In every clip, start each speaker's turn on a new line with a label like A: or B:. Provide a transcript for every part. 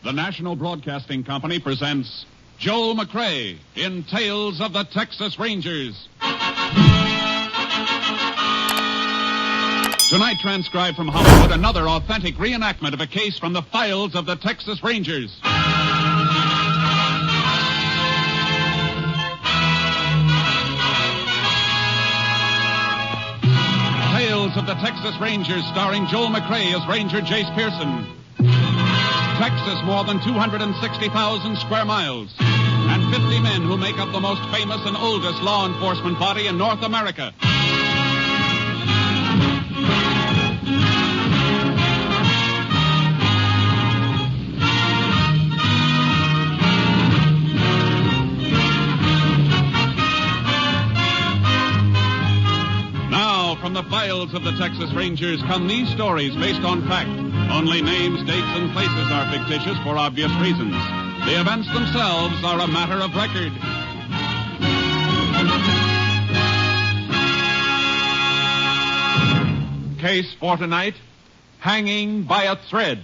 A: The National Broadcasting Company presents Joel McCrea in Tales of the Texas Rangers. Tonight, transcribed from Hollywood, another authentic reenactment of a case from the files of the Texas Rangers. Tales of the Texas Rangers, starring Joel McCrea as Ranger Jace Pearson. Texas, more than 260,000 square miles, and 50 men who make up the most famous and oldest law enforcement body in North America. Now, from the files of the Texas Rangers come these stories based on fact. Only names, dates, and places are fictitious for obvious reasons. The events themselves are a matter of record. Case for tonight, hanging by a thread.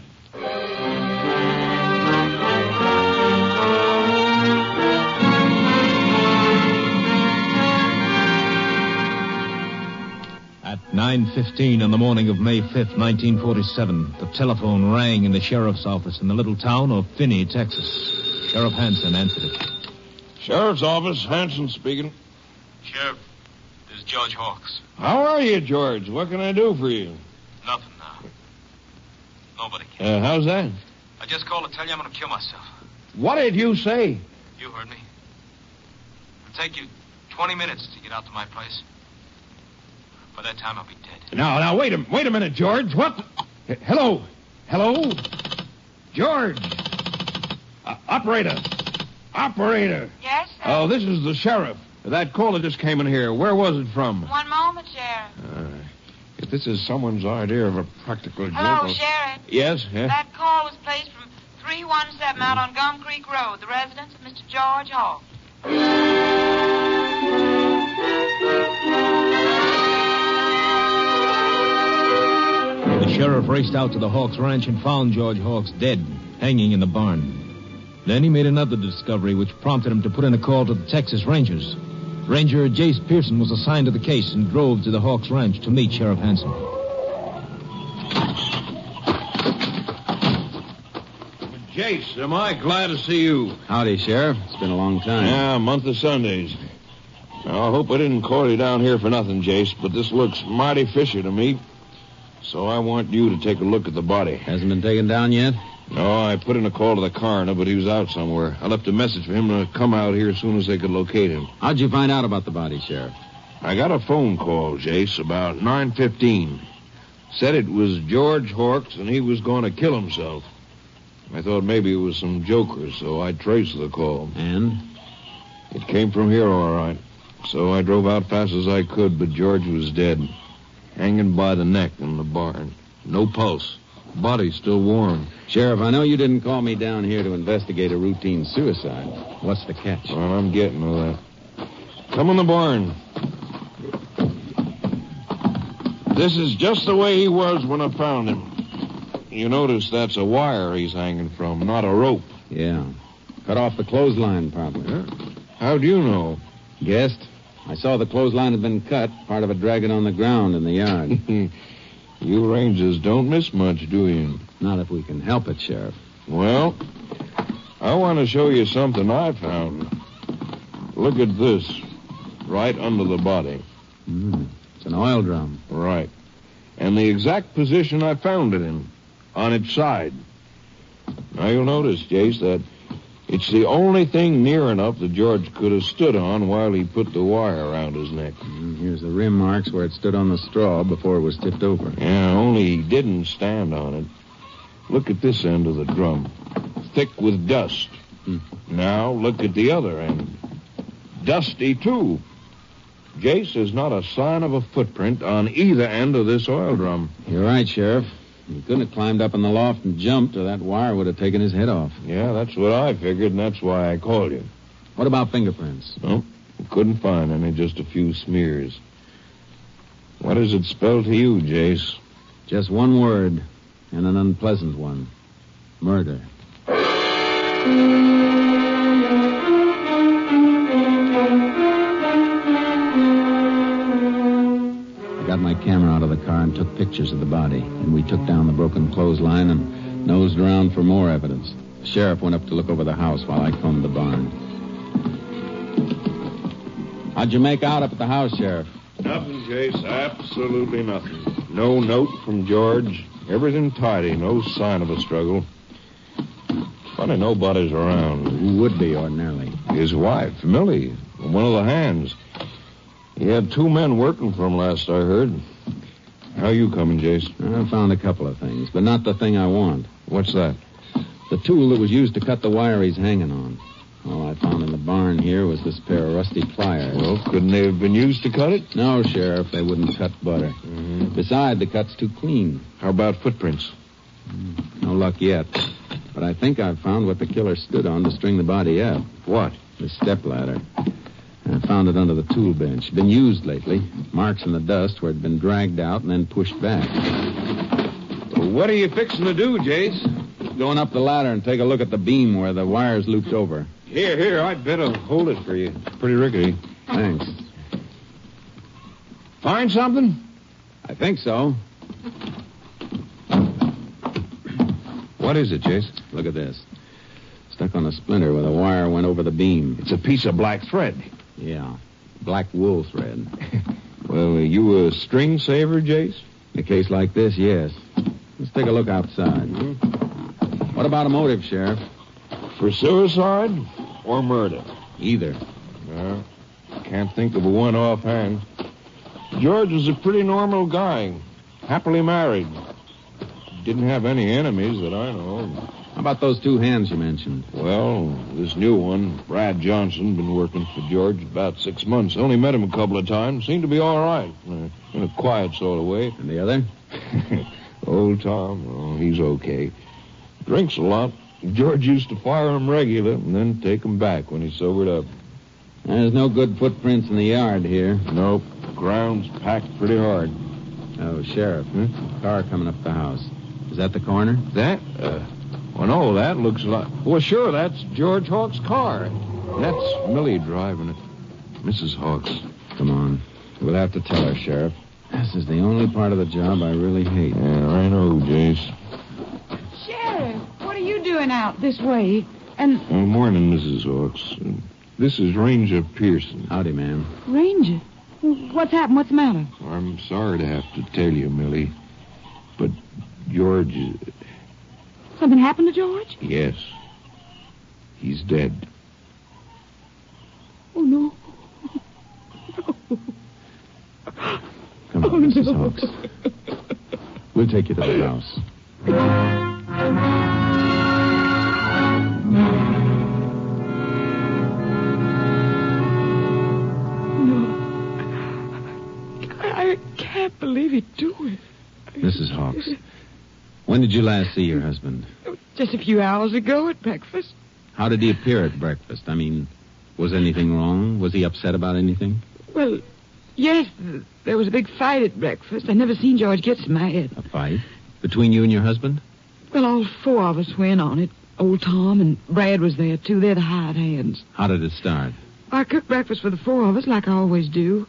B: At 9:15 on the morning of May 5th, 1947, the telephone rang in the sheriff's office in the little town of Finney, Texas. Sheriff Hansen answered it.
C: Sheriff's office, Hansen speaking.
D: Sheriff, this is George Hawks.
C: How are you, George? What can I do for you?
D: Nothing now. Nobody can.
C: How's that?
D: I just called to tell you I'm going to kill myself.
C: What did you say?
D: You heard me. It'll take you 20 minutes to get out to my place. By that time, I'll be dead.
C: Now, wait a minute, George. What? Hello? George! Operator!
E: Yes, sir?
C: Oh, this is the sheriff. That caller just came in here. Where was it from?
E: One moment, Sheriff.
C: If this is someone's idea of a practical joke...
E: Hello, Sheriff.
C: Yes?
E: That call was placed from 317 out on Gum Creek Road, the residence of Mr. George Hawks.
B: The sheriff raced out to the Hawks Ranch and found George Hawks dead, hanging in the barn. Then he made another discovery which prompted him to put in a call to the Texas Rangers. Ranger Jace Pearson was assigned to the case and drove to the Hawks Ranch to meet Sheriff Hansen.
C: Jace, am I glad to see you.
F: Howdy, Sheriff. It's been a long time.
C: Yeah, a month of Sundays. Now, I hope I didn't call you down here for nothing, Jace, but this looks mighty fishy to me. So I want you to take a look at the body.
F: Hasn't been taken down yet?
C: No, I put in a call to the coroner, but he was out somewhere. I left a message for him to come out here as soon as they could locate him.
F: How'd you find out about the body, Sheriff?
C: I got a phone call, Jace, about 9:15. Said it was George Hawks and he was going to kill himself. I thought maybe it was some joker, so I traced the call.
F: And?
C: It came from here, all right. So I drove out fast as I could, but George was dead. Hanging by the neck in the barn. No pulse. Body still warm.
F: Sheriff, I know you didn't call me down here to investigate a routine suicide. What's the catch?
C: Well, I'm getting to that. Come in the barn. This is just the way he was when I found him. You notice that's a wire he's hanging from, not a rope.
F: Yeah. Cut off the clothesline, probably.
C: Huh? How'd you know?
F: Guessed. I saw the clothesline had been cut, part of it dragging on the ground in the yard.
C: You Rangers don't miss much, do you?
F: Not if we can help it, Sheriff.
C: Well, I want to show you something I found. Look at this, right under the body.
F: It's an oil drum.
C: Right. And the exact position I found it in, on its side. Now, you'll notice, Jace, that it's the only thing near enough that George could have stood on while he put the wire around his neck.
F: Here's the rim marks where it stood on the straw before it was tipped over.
C: Yeah, only he didn't stand on it. Look at this end of the drum. Thick with dust. Now, look at the other end. Dusty, too. Jace, there's not a sign of a footprint on either end of this oil drum.
F: You're right, Sheriff. He couldn't have climbed up in the loft and jumped, or that wire would have taken his head off.
C: Yeah, that's what I figured, and that's why I called you.
F: What about fingerprints?
C: Nope. Couldn't find any, just a few smears. What does it spell to you, Jace?
F: Just one word, and an unpleasant one. Murder. I got my camera out of the car and took pictures of the body. And we took down the broken clothesline and nosed around for more evidence. The sheriff went up to look over the house while I combed the barn. How'd you make out up at the house, Sheriff?
C: Nothing, Jace. Absolutely nothing. No note from George. Everything tidy. No sign of a struggle. Funny nobody's around.
F: Who would be ordinarily?
C: His wife, Millie. One of the hands. He had 2 men working for him last I heard. How you coming, Jace?
F: I found a couple of things, but not the thing I want.
C: What's that?
F: The tool that was used to cut the wire he's hanging on. All I found in the barn here was this pair of rusty pliers.
C: Well, couldn't they have been used to cut it?
F: No, Sheriff, they wouldn't cut butter.
C: Mm-hmm.
F: Besides, the cut's too clean.
C: How about footprints?
F: No luck yet. But I think I've found what the killer stood on to string the body up.
C: What?
F: The stepladder. I found it under the tool bench. Been used lately. Marks in the dust where it'd been dragged out and then pushed back.
C: Well, what are you fixing to do, Jace?
F: Going up the ladder and take a look at the beam where the wire's looped over.
C: Here, I'd better hold it for you. It's pretty rickety.
F: Thanks.
C: Find something?
F: I think so.
C: What is it, Jace?
F: Look at this. Stuck on a splinter where the wire went over the beam.
C: It's a piece of black thread.
F: Yeah. Black wool thread.
C: Well, are you a string saver, Jace?
F: In a case like this, yes. Let's take a look outside.
C: Mm-hmm.
F: What about a motive, Sheriff?
C: For suicide or murder?
F: Either.
C: Well, can't think of a one offhand. George was a pretty normal guy. Happily married. Didn't have any enemies that I know.
F: How about those 2 hands you mentioned?
C: Well, this new one, Brad Johnson, been working for George about 6 months. Only met him a couple of times. Seemed to be all right. In a quiet sort of way.
F: And the other?
C: Old Tom, oh, he's okay. Drinks a lot. George used to fire him regular and then take him back when he sobered up.
F: There's no good footprints in the yard here.
C: Nope. Ground's packed pretty hard.
F: Oh, Sheriff. Car coming up the house. Is that the coroner?
C: That? Well, no, that looks like... Well, sure, that's George Hawk's car. That's Millie driving it. Mrs. Hawk's.
F: Come on. We'll have to tell her, Sheriff. This is the only part of the job I really hate.
C: Yeah, I know, Jace.
E: Sheriff, what are you doing out this way? And...
C: Well, morning, Mrs. Hawks. This is Ranger Pearson.
F: Howdy, ma'am.
E: Ranger? What's happened? What's the matter?
C: I'm sorry to have to tell you, Millie, but George...
E: Something happened to George?
C: Yes. He's dead.
E: Oh, no.
F: Come on, Mrs. Hawks. We'll take you to the house.
E: I can't believe he'd do it.
F: Mrs. Hawks, when did you last see your husband?
E: Just a few hours ago at breakfast.
F: How did he appear at breakfast? I mean, was anything wrong? Was he upset about anything?
E: Well, yes, there was a big fight at breakfast. I never seen George get so mad.
F: A fight? Between you and your husband?
E: Well, all 4 of us went on it. Old Tom and Brad was there, too. They're the hired hands.
F: How did it start?
E: I cooked breakfast for the 4 of us, like I always do.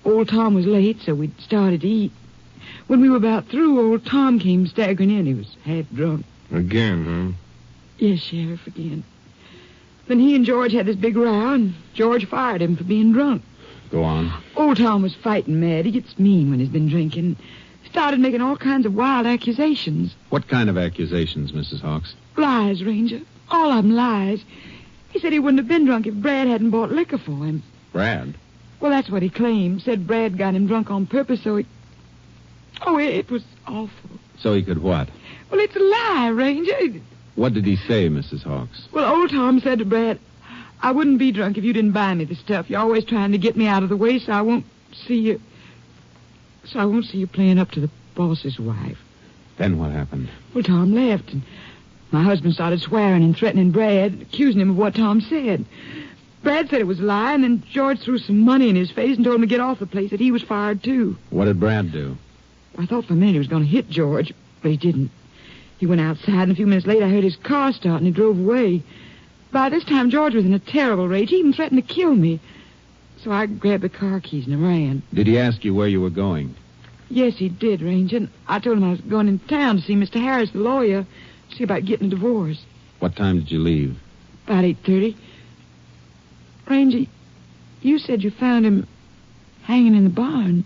E: Old Tom was late, so we started to eat. When we were about through, old Tom came staggering in. He was half drunk.
C: Again, huh?
E: Yes, Sheriff, again. Then he and George had this big row, and George fired him for being drunk.
F: Go on.
E: Old Tom was fighting mad. He gets mean when he's been drinking. Started making all kinds of wild accusations.
F: What kind of accusations, Mrs. Hawks?
E: Lies, Ranger. All of them lies. He said he wouldn't have been drunk if Brad hadn't bought liquor for him.
F: Brad?
E: Well, that's what he claimed. Said Brad got him drunk on purpose so he... Oh, it was awful.
F: So he could what?
E: Well, it's a lie, Ranger.
F: What did he say, Mrs. Hawks?
E: Well, old Tom said to Brad, I wouldn't be drunk if you didn't buy me the stuff. You're always trying to get me out of the way so I won't see you... So I won't see you playing up to the boss's wife.
F: Then what happened?
E: Well, Tom left, and my husband started swearing and threatening Brad, accusing him of what Tom said. Brad said it was a lie, and then George threw some money in his face and told him to get off the place, that he was fired, too.
F: What did Brad do?
E: I thought for a minute he was going to hit George, but he didn't. He went outside, and a few minutes later I heard his car start, and he drove away. By this time, George was in a terrible rage. He even threatened to kill me. So I grabbed the car keys and ran.
F: Did he ask you where you were going?
E: Yes, he did, Ranger. And I told him I was going in town to see Mr. Harris, the lawyer, see about getting a divorce.
F: What time did you leave?
E: About 8:30. Ranger, you said you found him hanging in the barn.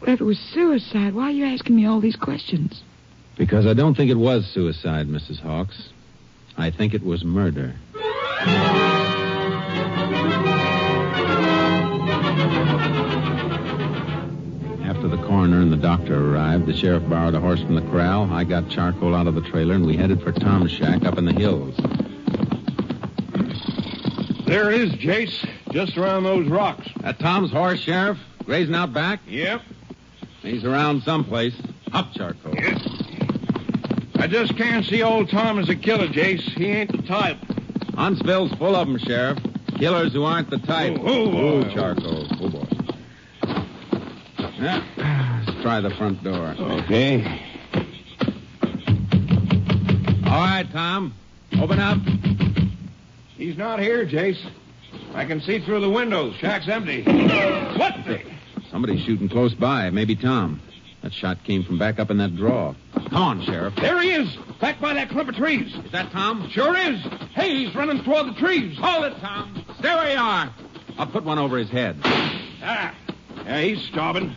E: Well, if it was suicide, why are you asking me all these questions?
F: Because I don't think it was suicide, Mrs. Hawks. I think it was murder. After the coroner and the doctor arrived, the sheriff borrowed a horse from the corral. I got charcoal out of the trailer, and we headed for Tom's shack up in the hills.
C: There it is, Jace. Just around those rocks.
F: That Tom's horse, Sheriff? Grazing out back?
C: Yep.
F: He's around someplace. Up, charcoal.
C: Yep. I just can't see old Tom as a killer, Jace. He ain't the type.
F: Huntsville's full of them, Sheriff. Killers who aren't the type.
C: Oh,
F: charcoal. Oh, boy. Yeah. Let's try the front door.
C: Okay.
F: All right, Tom. Open up.
C: He's not here, Jace. I can see through the windows. Shack's empty. What the?
F: Somebody's shooting close by. Maybe Tom. That shot came from back up in that draw. Come on, Sheriff.
C: There he is. Back by that clump of trees.
F: Is that Tom?
C: Sure is. Hey, he's running toward the trees.
F: Hold it, Tom. Stay where you are. I'll put one over his head.
C: Ah. Yeah, he's stopping.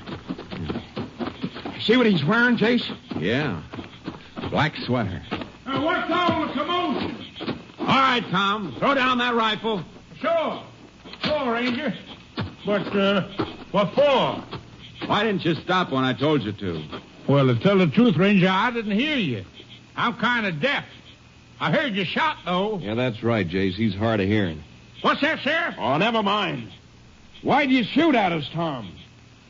C: See what he's wearing, Jace?
F: Yeah. Black sweater.
C: What's all the commotion?
F: All right, Tom. Throw down that rifle.
C: Sure, Ranger. But, what for?
F: Why didn't you stop when I told you to?
G: Well, to tell the truth, Ranger, I didn't hear you. I'm kind of deaf. I heard you shot, though.
C: Yeah, that's right, Jace. He's hard of hearing.
G: What's that, Sheriff?
C: Oh, never mind. Why'd you shoot at us, Tom?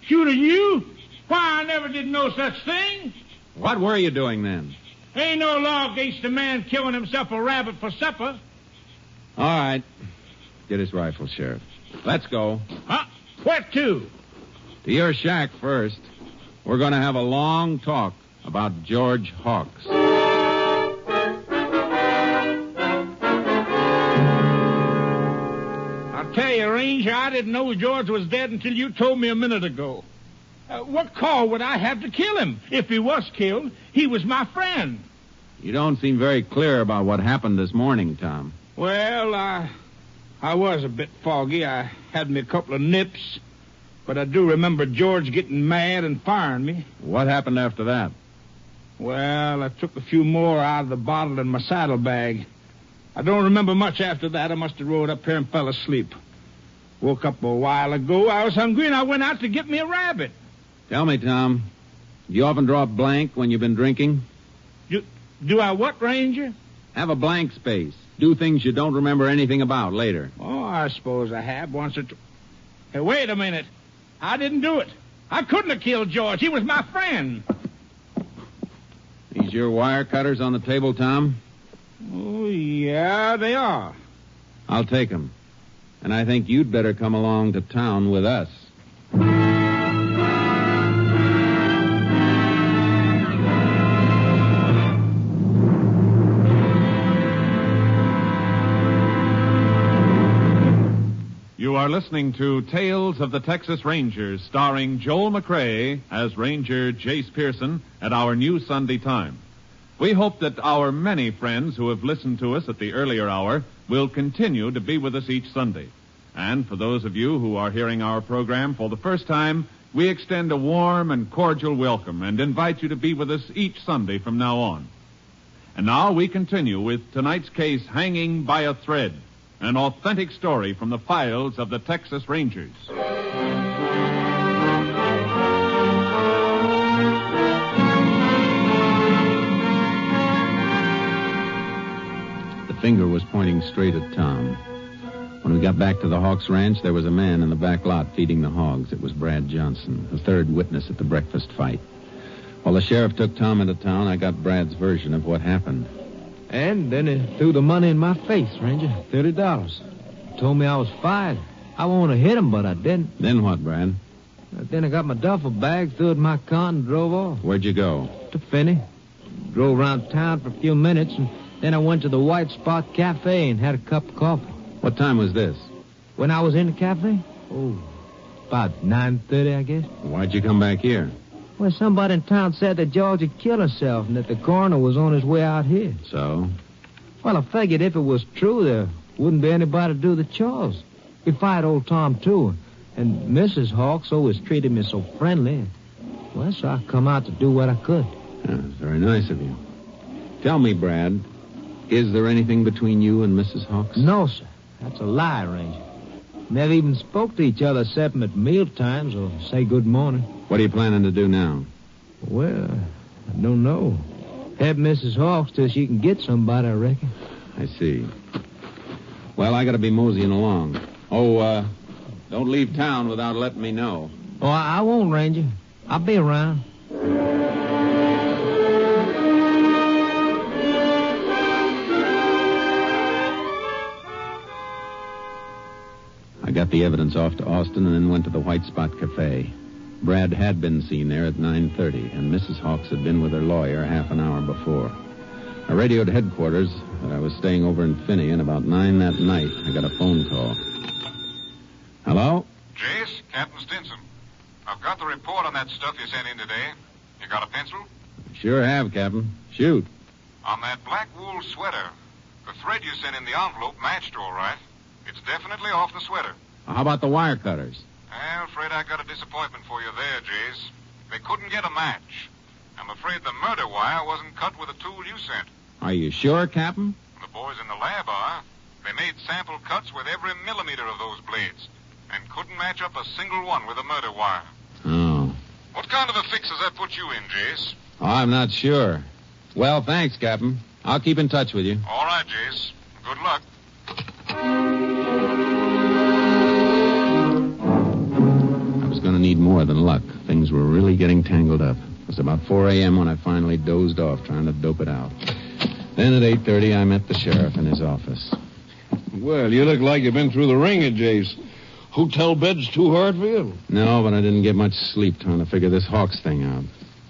G: Shoot at you? Why, I never did no such thing.
F: What were you doing then?
G: Ain't no law against a man killing himself a rabbit for supper.
F: All right. Get his rifle, Sheriff. Let's go.
G: Huh? Where to?
F: To your shack first. We're going to have a long talk about George Hawks.
G: I'll tell you, Ranger, I didn't know George was dead until you told me a minute ago. What call would I have to kill him? If he was killed, he was my friend.
F: You don't seem very clear about what happened this morning, Tom.
G: Well, I was a bit foggy. I had me a couple of nips. But I do remember George getting mad and firing me.
F: What happened after that?
G: Well, I took a few more out of the bottle in my saddlebag. I don't remember much after that. I must have rode up here and fell asleep. Woke up a while ago. I was hungry and I went out to get me a rabbit.
F: Tell me, Tom, do you often draw a blank when you've been drinking?
G: Do I what, Ranger?
F: Have a blank space. Do things you don't remember anything about later.
G: Oh, I suppose I have once or twice. Hey, wait a minute. I didn't do it. I couldn't have killed George. He was my friend.
F: These your wire cutters on the table, Tom?
G: Oh, yeah, they are.
F: I'll take them. And I think you'd better come along to town with us.
A: You are listening to Tales of the Texas Rangers, starring Joel McCrea as Ranger Jace Pearson at our new Sunday time. We hope that our many friends who have listened to us at the earlier hour will continue to be with us each Sunday. And for those of you who are hearing our program for the first time, we extend a warm and cordial welcome and invite you to be with us each Sunday from now on. And now we continue with tonight's case, Hanging by a Thread, an authentic story from the files of the Texas Rangers.
F: The finger was pointing straight at Tom. When we got back to the Hawks Ranch, there was a man in the back lot feeding the hogs. It was Brad Johnson, the third witness at the breakfast fight. While the sheriff took Tom into town, I got Brad's version of what happened.
B: And then he threw the money in my face, Ranger. $30. Told me I was fired. I wanted to hit him, but I didn't.
F: Then what, Brad?
B: Then I got my duffel bag, threw it in my car, and drove off.
F: Where'd you go?
B: To Finney. Drove around town for a few minutes, and Then I went to the White Spot Cafe and had a cup of coffee.
F: What time was this?
B: When I was in the cafe? Oh, about 9:30, I guess.
F: Why'd you come back here?
B: Well, somebody in town said that George had killed himself and that the coroner was on his way out here.
F: So?
B: Well, I figured if it was true, there wouldn't be anybody to do the chores. We fired old Tom, too. And Mrs. Hawks always treated me so friendly. Well, so I come out to do what I could.
F: Yeah, that's very nice of you. Tell me, Brad, is there anything between you and Mrs. Hawks?
B: No, sir. That's a lie, Ranger. Never even spoke to each other except at meal times or say good morning.
F: What are you planning to do now?
B: Well, I don't know. Have Mrs. Hawks till she can get somebody, I reckon.
F: I see. Well, I gotta be moseying along. Oh, don't leave town without letting me know.
B: Oh, I won't, Ranger. I'll be around.
F: I got the evidence off to Austin and then went to the White Spot Cafe. Brad had been seen there at 9:30, and Mrs. Hawks had been with her lawyer half an hour before. I radioed headquarters that I was staying over in Finney, and about 9 that night, I got a phone call. Hello?
H: Jace, Captain Stinson. I've got the report on that stuff you sent in today. You got a pencil?
F: Sure have, Captain. Shoot.
H: On that black wool sweater, the thread you sent in the envelope matched all right. It's definitely off the sweater.
F: How about the wire cutters?
H: I'm afraid I got a disappointment for you there, Jace. They couldn't get a match. I'm afraid the murder wire wasn't cut with the tool you sent.
F: Are you sure, Captain?
H: The boys in the lab are. They made sample cuts with every millimeter of those blades and couldn't match up a single one with a murder wire.
F: Oh.
H: What kind of a fix does that put you in, Jace?
F: Oh, I'm not sure. Well, thanks, Captain. I'll keep in touch with you.
H: All right, Jace. Good luck.
F: I was going to need more than luck. Things were really getting tangled up. It was about 4 a.m. when I finally dozed off trying to dope it out. Then at 8:30, I met the sheriff in his office.
C: Well, you look like you've been through the ringer, Jace. Hotel bed's too hard for you?
F: No, but I didn't get much sleep trying to figure this Hawks thing out.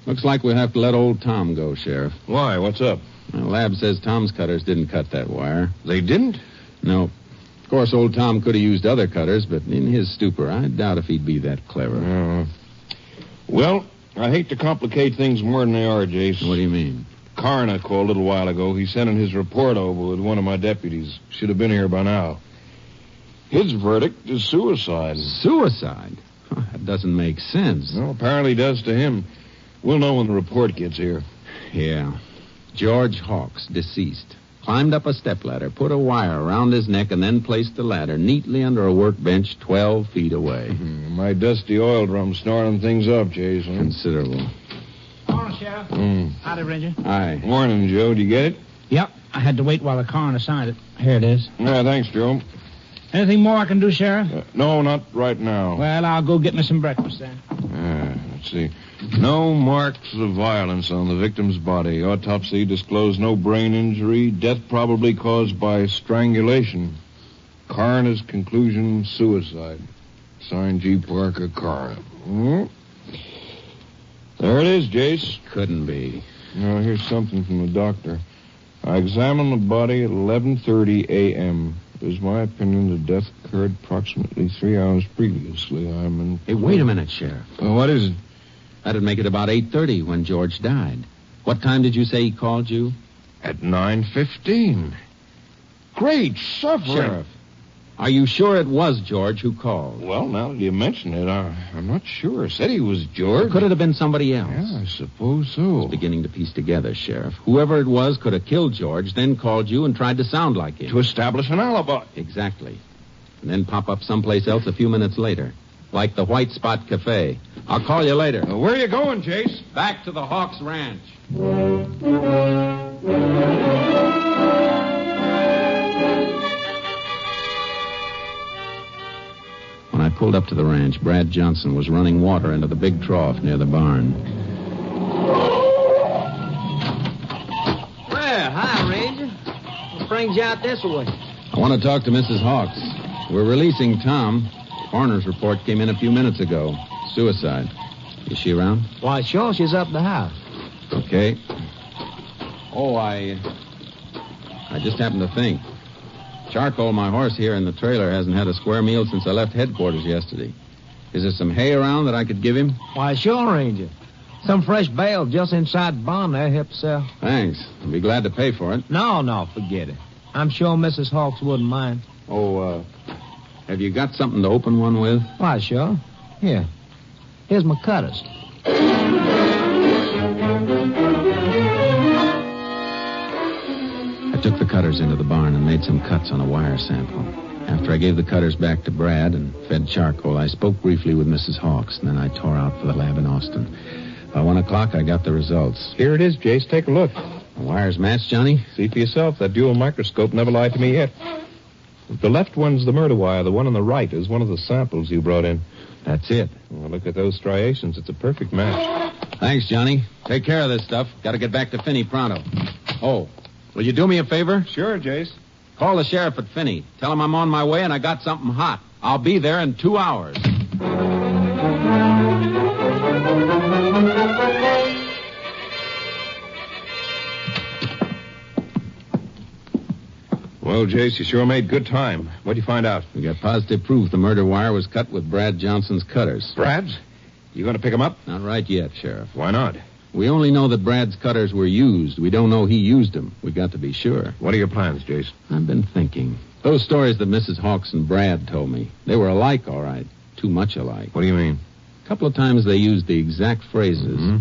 F: Looks like we'll have to let old Tom go, Sheriff.
C: Why? What's up?
F: The lab says Tom's cutters didn't cut that wire.
C: They didn't?
F: No. Of course, old Tom could have used other cutters, but in his stupor, I doubt if he'd be that clever.
C: Well, I hate to complicate things more than they are, Jace.
F: What do you mean?
C: Coroner called a little while ago. He sent in his report over with one of my deputies. Should have been here by now. His verdict is suicide.
F: Suicide? That doesn't make sense.
C: Well, apparently does to him. We'll know when the report gets here.
F: Yeah. George Hawks, deceased. Climbed up a stepladder, put a wire around his neck, and then placed the ladder neatly under a workbench 12 feet away.
C: My dusty oil drum snoring things up, Jason.
F: Considerable.
I: Morning, Sheriff. Howdy, Ranger.
F: Aye.
C: Morning, Joe. Did you get it?
I: Yep. I had to wait while the coroner signed it. Here it is.
C: Yeah, thanks, Joe.
I: Anything more I can do, Sheriff?
C: No, not right now.
I: Well, I'll go get me some breakfast then.
C: Let's see. No marks of violence on the victim's body. Autopsy disclosed no brain injury. Death probably caused by strangulation. Coroner's conclusion, suicide. Signed G. Parker, coroner. There it is, Jace.
F: Couldn't be.
C: Now, here's something from the doctor. I examined the body at 11:30 a.m. It is my opinion the death occurred approximately 3 hours previously.
F: Hey, wait a minute, Sheriff.
C: What is it?
F: That'd make it about 8:30 when George died. What time did you say he called you?
C: At 9:15. Great suffering.
F: Sheriff, are you sure it was George who called?
C: Well, now that you mention it, I'm not sure. Said he was George.
F: Could it have been somebody else?
C: Yeah, I suppose so.
F: I was beginning to piece together, Sheriff. Whoever it was could have killed George, then called you and tried to sound like him.
C: To establish an alibi.
F: Exactly. And then pop up someplace else a few minutes later. Like the White Spot Cafe. I'll call you later.
C: Where are you going, Jace?
F: Back to the Hawks Ranch. When I pulled up to the ranch, Brad Johnson was running water into the big trough near the barn.
B: Well, hi, Ranger. What brings you out this way?
F: I want to talk to Mrs. Hawks. We're releasing Tom. Coroner's report came in a few minutes ago. Suicide. Is she around?
B: Why, sure, she's up the house.
F: Okay. Oh, I I just happened to think. Charcoal, my horse here in the trailer, hasn't had a square meal since I left headquarters yesterday. Is there some hay around that I could give him?
B: Why, sure, Ranger. Some fresh bale just inside the barn there, help yourself.
F: Thanks. I'll be glad to pay for it.
B: No, forget it. I'm sure Mrs. Hawks wouldn't mind.
F: Oh, have you got something to open one with?
B: Why, sure. Here. Here's my cutters.
F: I took the cutters into the barn and made some cuts on a wire sample. After I gave the cutters back to Brad and fed Charcoal, I spoke briefly with Mrs. Hawks, and then I tore out for the lab in Austin. By 1 o'clock, I got the results.
C: Here it is, Jace. Take a look.
F: The wires match, Johnny?
C: See for yourself. That dual microscope never lied to me yet. The left one's the murder wire. The one on the right is one of the samples you brought in.
F: That's it.
C: Well, look at those striations. It's a perfect match.
F: Thanks, Johnny. Take care of this stuff. Got to get back to Finney pronto. Oh, will you do me a favor?
C: Sure, Jace.
F: Call the sheriff at Finney. Tell him I'm on my way and I got something hot. I'll be there in 2 hours.
C: Well, Jace, you sure made good time. What'd you find out?
F: We got positive proof the murder wire was cut with Brad Johnson's cutters.
C: Brad's? You going to pick him up?
F: Not right yet, Sheriff.
C: Why not?
F: We only know that Brad's cutters were used. We don't know he used them. We got to be sure.
C: What are your plans, Jace?
F: I've been thinking. Those stories that Mrs. Hawks and Brad told me, they were alike, all right. Too much alike.
C: What do you mean?
F: A couple of times they used the exact phrases.
C: Mm-hmm.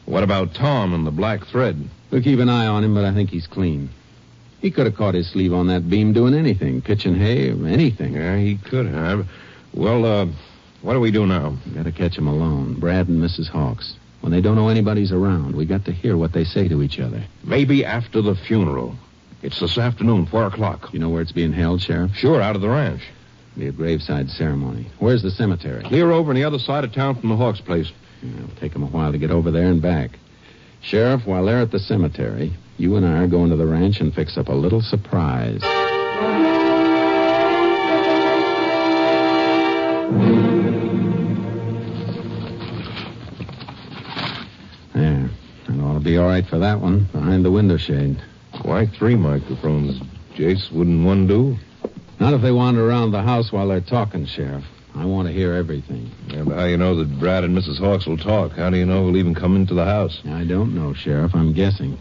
C: What about Tom and the black thread?
F: We'll keep an eye on him, but I think he's clean. He could have caught his sleeve on that beam doing anything, pitching hay or anything.
C: Yeah, he could have. Well, what do we do now?
F: We got to catch him alone, Brad and Mrs. Hawks. When they don't know anybody's around, we got to hear what they say to each other.
C: Maybe after the funeral. It's this afternoon, 4 o'clock.
F: You know where it's being held, Sheriff?
C: Sure, out of the ranch.
F: Be a graveside ceremony. Where's the cemetery?
C: Clear over on the other side of town from the Hawks' place.
F: Yeah, it'll take them a while to get over there and back. Sheriff, while they're at the cemetery, you and I are going to the ranch and fix up a little surprise. There. That ought to be all right for that one, behind the window shade.
C: Why 3 microphones, Jace? Wouldn't one do?
F: Not if they wander around the house while they're talking, Sheriff. I want to hear everything.
C: Yeah, but how do you know that Brad and Mrs. Hawks will talk? How do you know who'll even come into the house?
F: I don't know, Sheriff. I'm guessing.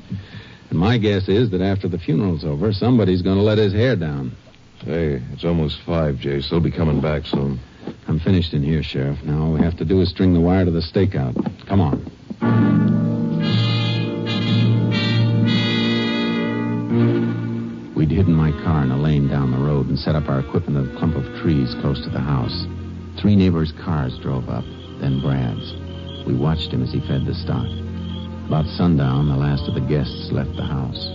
F: And my guess is that after the funeral's over, somebody's going to let his hair down.
C: Hey, it's almost 5, Jace. They'll be coming back soon.
F: I'm finished in here, Sheriff. Now all we have to do is string the wire to the stakeout. Come on. We'd hidden my car in a lane down the road and set up our equipment in a clump of trees close to the house. 3 neighbors' cars drove up, then Brad's. We watched him as he fed the stock. About sundown, the last of the guests left the house.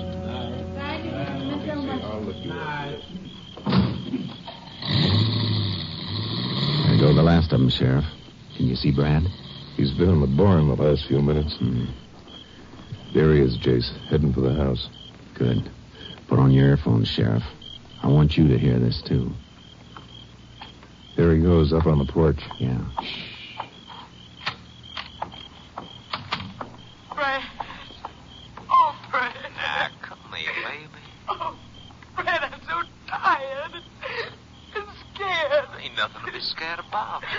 F: There go the last of them, Sheriff. Can you see Brad?
C: He's been in the barn the last few minutes. There he is, Jace, heading for the house.
F: Good. Put on your earphones, Sheriff. I want you to hear this, too.
C: There he goes, up on the porch.
F: Yeah.
D: Brad. Oh, Brad. Now, come here, baby.
J: Oh, Brad, I'm so tired and scared.
D: Ain't nothing to be scared about, baby.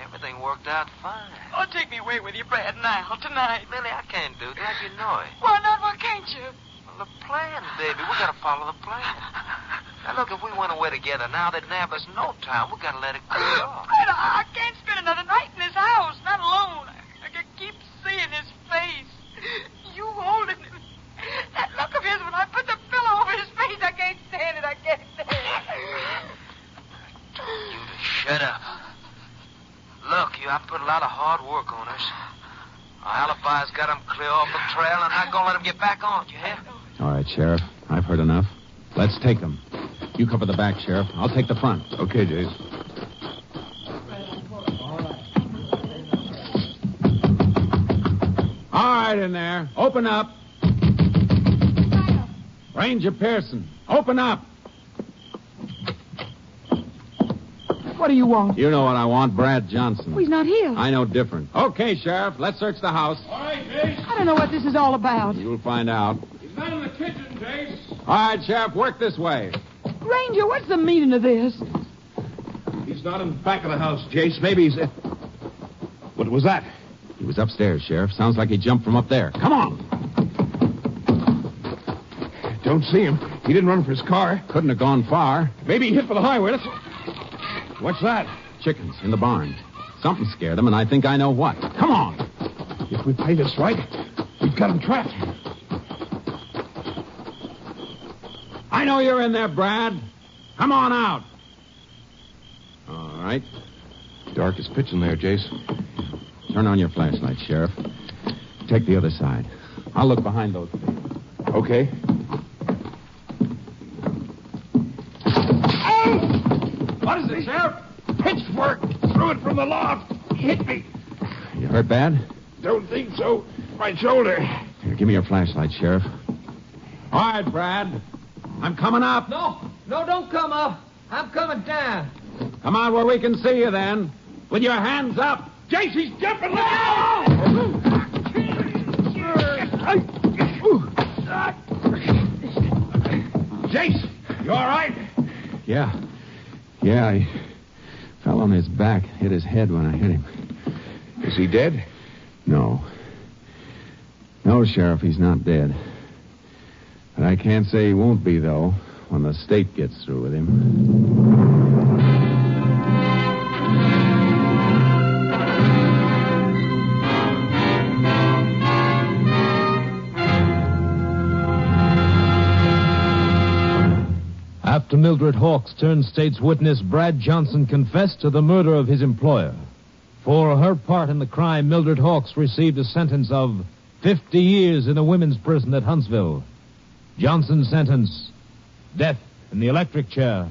D: Everything worked out fine.
J: Oh, take me away with you, Brad, now, tonight.
D: Millie, I can't do that. You know it.
J: Why not? Why can't you?
D: Well, the plan, baby. We gotta follow the plan. Now, look, if we went away together now, they'd nab us no time. We gotta let it cool off.
J: Brad, I can't spend another night in this house, not alone. I can keep seeing his face. You holding him. That look of his when I put the pillow over his face, I can't stand it. I can't stand it.
D: You to shut up. Look, I put a lot of hard work on us. Our alibi's got them clear off the trail, and I'm not gonna let them get back on you, hear?
F: All right, Sheriff. I've heard enough. Let's take them. You cover the back, Sheriff. I'll take the front.
C: Okay, Jace.
F: All right, in there. Open up. Ranger Pearson, open up.
E: What do you want?
F: You know what I want, Brad Johnson.
E: Oh, he's not here.
F: I know different. Okay, Sheriff, let's search the house.
G: All right, Jace.
E: I don't know what this is all about.
F: You'll find out.
G: He's not in the kitchen, Jace.
F: All right, Sheriff, work this way.
E: Ranger, what's the meaning of this?
G: He's not in the back of the house, Jace. Maybe he's... What was that?
F: He was upstairs, Sheriff. Sounds like he jumped from up there. Come on.
G: Don't see him. He didn't run for his car.
F: Couldn't have gone far.
G: Maybe he hit for the highway. What's that?
F: Chickens in the barn. Something scared him, and I think I know what. Come on.
G: If we play this right, we've got him trapped.
F: I know you're in there, Brad. Come on out. All right.
C: Dark as pitch in there, Jace.
F: Turn on your flashlight, Sheriff. Take the other side. I'll look behind those things.
C: Okay.
G: What is it, Sheriff? Pitchfork. Threw it from the loft. Hit me.
F: You hurt bad?
G: Don't think so. My shoulder.
F: Here, give me your flashlight, Sheriff. All right, Brad. I'm coming up.
K: No, don't come up. I'm coming down.
F: Come on where we can see you then. With your hands up.
G: Jace, he's jumping. Look Jace, you all right?
F: Yeah, he fell on his back, hit his head when I hit him.
C: Is he dead?
F: No, Sheriff, he's not dead. But I can't say he won't be, though, when the state gets through with him.
B: After Mildred Hawks turned state's witness, Brad Johnson confessed to the murder of his employer. For her part in the crime, Mildred Hawks received a sentence of 50 years in a women's prison at Huntsville. Johnson's sentence, death in the electric chair.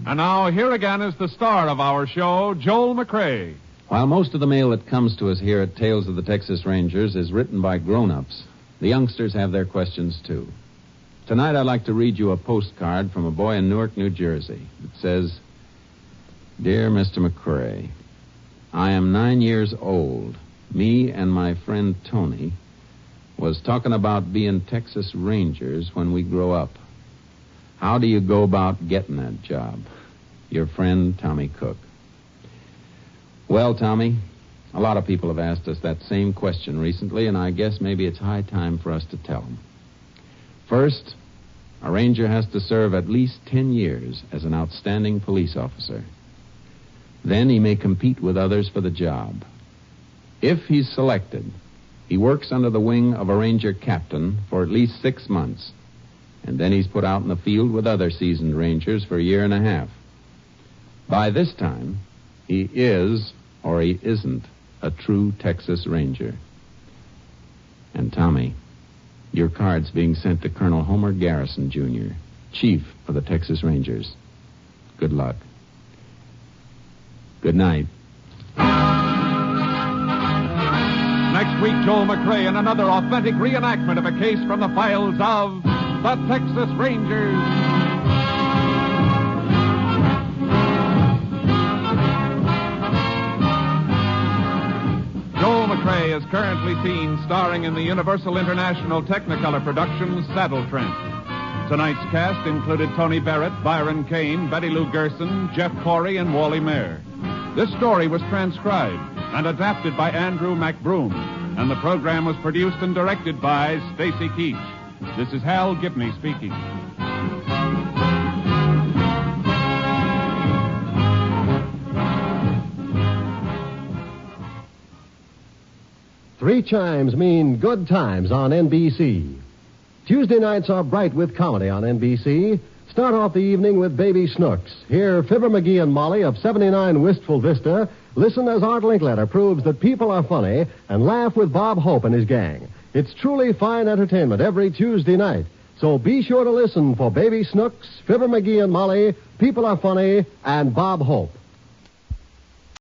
A: And now, here again is the star of our show, Joel McCrea.
F: While most of the mail that comes to us here at Tales of the Texas Rangers is written by grown-ups, the youngsters have their questions, too. Tonight, I'd like to read you a postcard from a boy in Newark, New Jersey. It says, Dear Mr. McCrea, I am 9 years old. Me and my friend Tony was talking about being Texas Rangers when we grow up. How do you go about getting that job? Your friend, Tommy Cook. Well, Tommy, a lot of people have asked us that same question recently, and I guess maybe it's high time for us to tell them. First, a ranger has to serve at least 10 years as an outstanding police officer. Then he may compete with others for the job. If he's selected, he works under the wing of a ranger captain for at least 6 months, and then he's put out in the field with other seasoned rangers for a year and a half. By this time, he is, or he isn't, a true Texas Ranger. And Tommy, your card's being sent to Colonel Homer Garrison, Jr., Chief of the Texas Rangers. Good luck. Good night.
A: Next week, Joel McCrea in another authentic reenactment of a case from the files of the Texas Rangers. Joel McCrea is currently seen starring in the Universal International Technicolor production Saddle Tramp. Tonight's cast included Tony Barrett, Byron Kane, Betty Lou Gerson, Jeff Corey, and Wally Mayer. This story was transcribed and adapted by Andrew McBroom, and the program was produced and directed by Stacy Keach. This is Hal Gibney speaking.
L: Three chimes mean good times on NBC. Tuesday nights are bright with comedy on NBC. Start off the evening with Baby Snooks. Hear Fibber McGee and Molly of 79 Wistful Vista listen as Art Linkletter proves that people are funny and laugh with Bob Hope and his gang. It's truly fine entertainment every Tuesday night. So be sure to listen for Baby Snooks, Fibber McGee and Molly, People Are Funny, and Bob Hope.